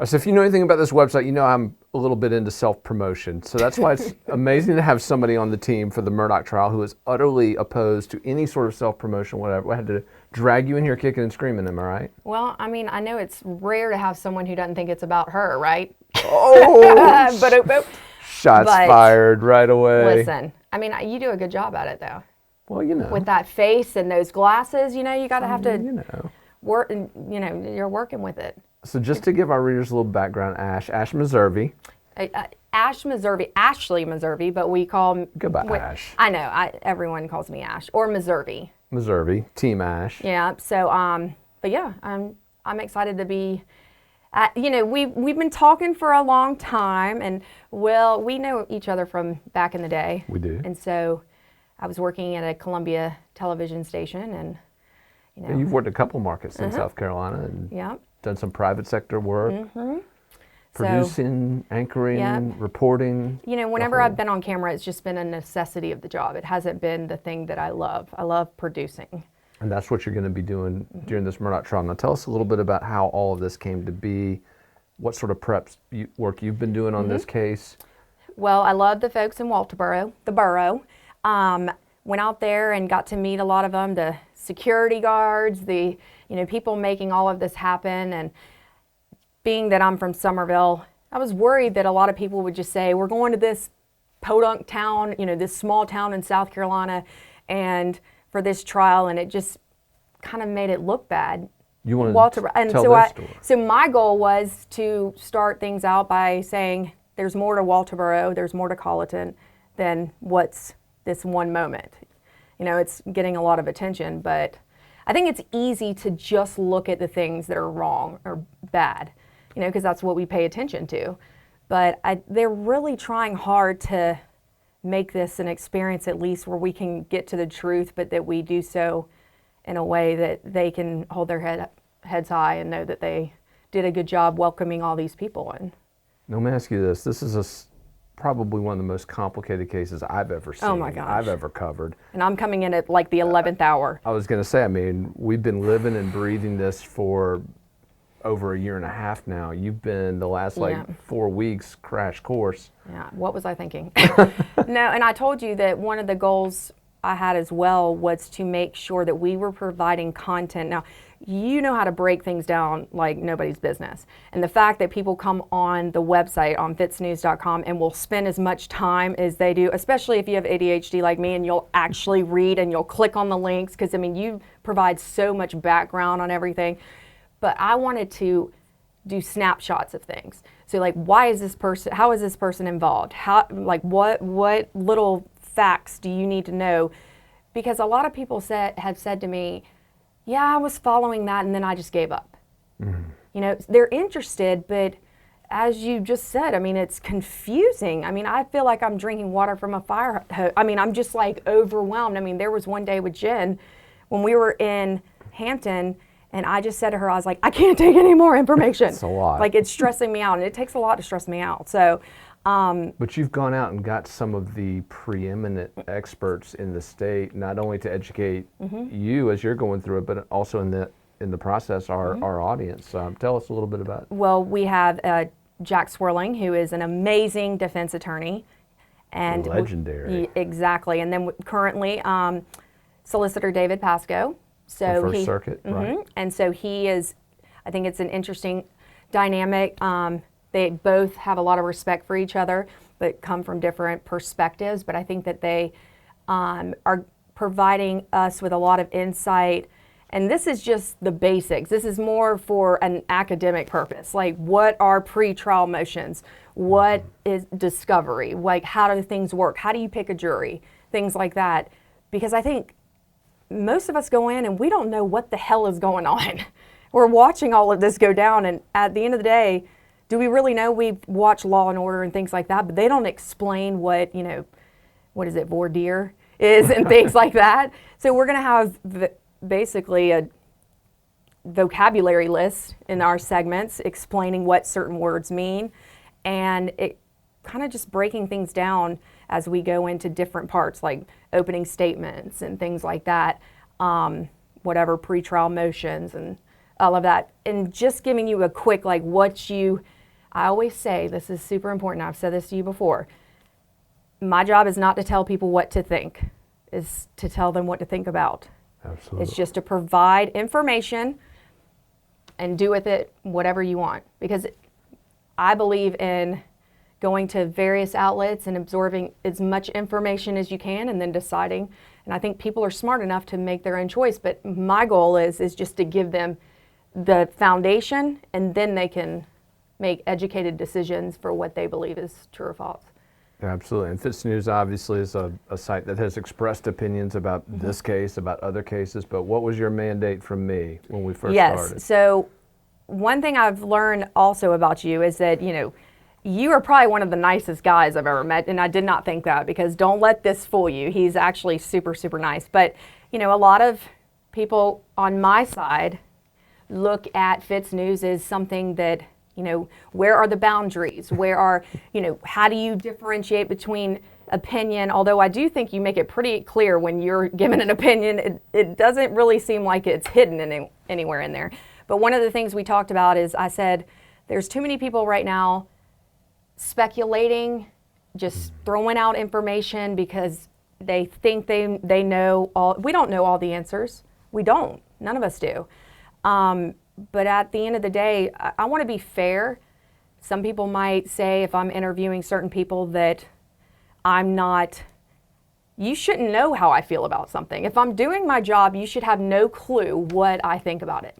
So if you know anything about this website, you know I'm a little bit into self-promotion. So that's why it's amazing to have somebody on the team for the Murdaugh trial who is utterly opposed to any sort of self-promotion, whatever. I had to drag you in here kicking and screaming, am I right? Well, I mean, I know it's rare to have someone who doesn't think it's about her, right? Oh! Shots fired right away. Listen, I mean, you do a good job at it, though. Well, you know. With that face and those glasses, you know, you got to have to work, you know, you're working with it. So just to give our readers a little background, Ash Messervy. Ashleigh Messervy, but we call Ash. I know, everyone calls me Ash or Messervy. Messervy, Team Ash. Yeah. So, but yeah, I'm excited to be. You know, we've been talking for a long time, and we know each other from back in the day. We do. And so, I was working at a Columbia television station, and you know, and you've worked a couple markets in South Carolina, and done some private sector work. Producing, anchoring, reporting. You know, whenever I've been on camera, it's just been a necessity of the job. It hasn't been the thing that I love. I love producing. And that's what you're going to be doing during this Murdaugh trial. Now tell us a little bit about how all of this came to be, what sort of work you've been doing on this case. Well, I love the folks in Walterboro, the borough. Went out there and got to meet a lot of them, the security guards, the people making all of this happen. And being that I'm from Somerville, I was worried that a lot of people would just say, we're going to this podunk town, this small town in South Carolina, and for this trial, and it just kind of made it look bad. You want to tell their story. So my goal was to start things out by saying there's more to Walterboro, there's more to Colleton than what's this one moment. It's getting a lot of attention, but I think it's easy to just look at the things that are wrong or bad, because that's what we pay attention to. But they're really trying hard to make this an experience at least where we can get to the truth, but that we do so in a way that they can hold their heads high and know that they did a good job welcoming all these people in. Now, let me ask you this. This is probably one of the most complicated cases I've ever seen. Oh my gosh. I've ever covered. And I'm coming in at like the 11th hour. I was going to say, we've been living and breathing this for over a year and a half now. You've been the last 4 weeks crash course. Yeah, what was I thinking? No, and I told you that one of the goals I had as well was to make sure that we were providing content. Now, you know how to break things down like nobody's business. And the fact that people come on the website on FITSNews.com and will spend as much time as they do, especially if you have ADHD like me and you'll actually read and you'll click on the links, because you provide so much background on everything. But I wanted to do snapshots of things. So like, how is this person involved? What little facts do you need to know? Because a lot of people have said to me, yeah, I was following that and then I just gave up. They're interested, but as you just said, it's confusing. I feel like I'm drinking water from a fire hose. I'm just like overwhelmed. There was one day with Jen when we were in Hampton, and I just said to her, I was like, I can't take any more information. It's a lot. Like, it's stressing me out, and it takes a lot to stress me out. So, but you've gone out and got some of the preeminent experts in the state, not only to educate you as you're going through it, but also in the process, our audience. Tell us a little bit about it. Well, we have Jack Swirling, who is an amazing defense attorney. And legendary. Exactly. And then currently, Solicitor David Pasco. So First Circuit, right? And so he is, I think it's an interesting dynamic. They both have a lot of respect for each other, but come from different perspectives. But I think that they are providing us with a lot of insight. And this is just the basics. This is more for an academic purpose. Like, what are pre-trial motions? What is discovery? Like, how do things work? How do you pick a jury? Things like that. Because I think most of us go in and we don't know what the hell is going on. We're watching all of this go down, and at the end of the day, do we really know? We've watched Law and Order and things like that, but they don't explain what, what is it, voir dire is and things like that. So we're going to have basically a vocabulary list in our segments explaining what certain words mean, and it kind of just breaking things down as we go into different parts, like opening statements and things like that, whatever pretrial motions and all of that, and just giving you a quick, like, I always say, this is super important, I've said this to you before, my job is not to tell people what to think, is to tell them what to think about. Absolutely. It's just to provide information and do with it whatever you want. Because I believe in going to various outlets and absorbing as much information as you can and then deciding. And I think people are smart enough to make their own choice. But my goal is just to give them the foundation, and then they can make educated decisions for what they believe is true or false. Absolutely. And FITSNews obviously is a site that has expressed opinions about this case, about other cases, but what was your mandate from me when we first started? Yes. So one thing I've learned also about you is that, you are probably one of the nicest guys I've ever met, and I did not think that, because don't let this fool you. He's actually super, super nice. But, a lot of people on my side look at FITSNews as something that, where are the boundaries? Where are, how do you differentiate between opinion? Although I do think you make it pretty clear when you're given an opinion, it doesn't really seem like it's hidden anywhere in there. But one of the things we talked about is, I said, there's too many people right now speculating, just throwing out information because they think they know all. We don't know all the answers. We don't. None of us do. But at the end of the day, I want to be fair. Some people might say, if I'm interviewing certain people, that you shouldn't know how I feel about something. If I'm doing my job, you should have no clue what I think about it.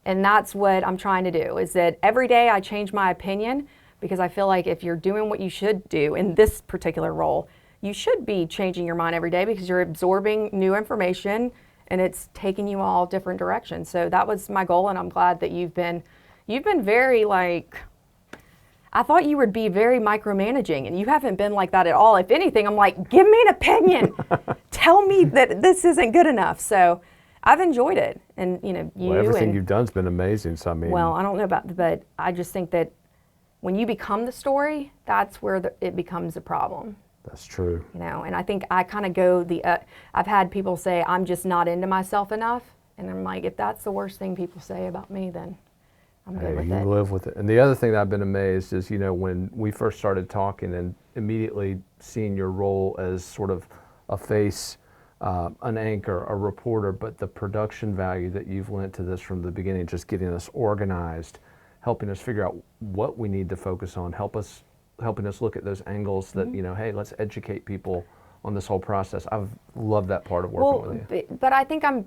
And that's what I'm trying to do, is that every day I change my opinion, because I feel like if you're doing what you should do in this particular role, you should be changing your mind every day, because you're absorbing new information and it's taking you all different directions. So that was my goal, and I'm glad that you've been very, like, I thought you would be very micromanaging, and you haven't been like that at all. If anything, I'm like, give me an opinion. Tell me that this isn't good enough. So I've enjoyed it. And, Everything you've done has been amazing. So, I mean. Well, I don't know about, but I just think that when you become the story, that's where it becomes a problem. That's true. And I think I kind of go I've had people say, I'm just not into myself enough. And I'm like, if that's the worst thing people say about me, then I'm good with it. You live with it. And the other thing that I've been amazed is, when we first started talking and immediately seeing your role as sort of a face, an anchor, a reporter, but the production value that you've lent to this from the beginning, just getting us organized, helping us figure out what we need to focus on, helping us look at those angles that, hey, let's educate people on this whole process. I've loved that part of working with you. But I think I'm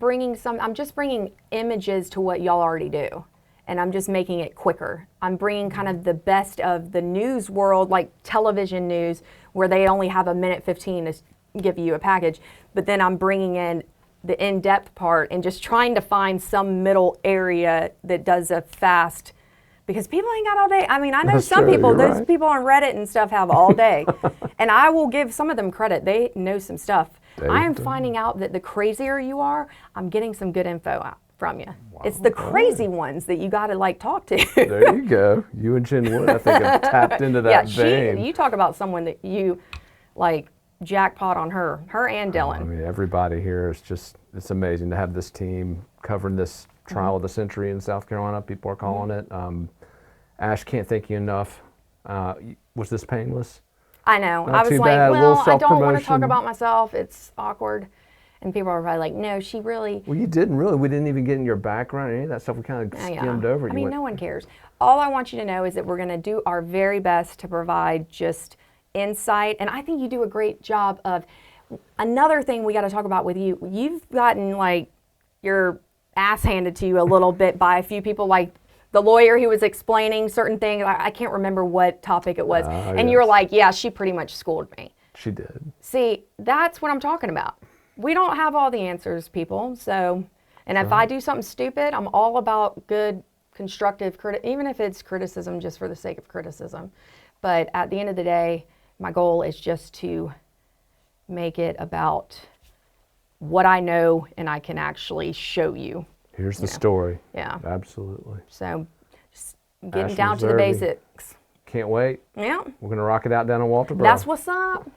just bringing images to what y'all already do, and I'm just making it quicker. I'm bringing kind of the best of the news world, like television news, where they only have a minute 15 to give you a package, but then I'm bringing in the in-depth part and just trying to find some middle area that does a fast, because people ain't got all day. I mean, I know That's some true, people, you're those right. people on Reddit and stuff have all day. And I will give some of them credit. They know some stuff. I am finding out that the crazier you are, I'm getting some good info out from you. Wow. It's the crazy ones that you got to talk to. There you go. You and Jen Wood, I think, have tapped into that vein. You talk about someone that you jackpot on her and Dylan. I mean, everybody here is it's amazing to have this team covering this trial of the century in South Carolina. People are calling it. Ash, can't thank you enough. Was this painless? I know. Not I was too like, bad. well, I don't want to talk Self-promotion. about myself. It's awkward. And people are probably like, no, she really. Well, you didn't really. We didn't even get in your background or any of that stuff. We kind of skimmed over it. I mean, no one cares. All I want you to know is that we're going to do our very best to provide just insight. And I think you do a great job of, another thing we got to talk about with you, you've gotten your ass handed to you a little bit by a few people, like the lawyer who was explaining certain things. I can't remember what topic it was. And you were like, yeah, she pretty much schooled me. She did. See, that's what I'm talking about. We don't have all the answers, people. So, and if I do something stupid, I'm all about good, constructive even if it's criticism just for the sake of criticism. But at the end of the day, my goal is just to make it about what I know and I can actually show you. Here's the story. Yeah. Absolutely. So, just getting Ashleigh, down to the Messervy. basics. Can't wait. Yeah. We're going to rock it out down in Walter Borough. That's what's up.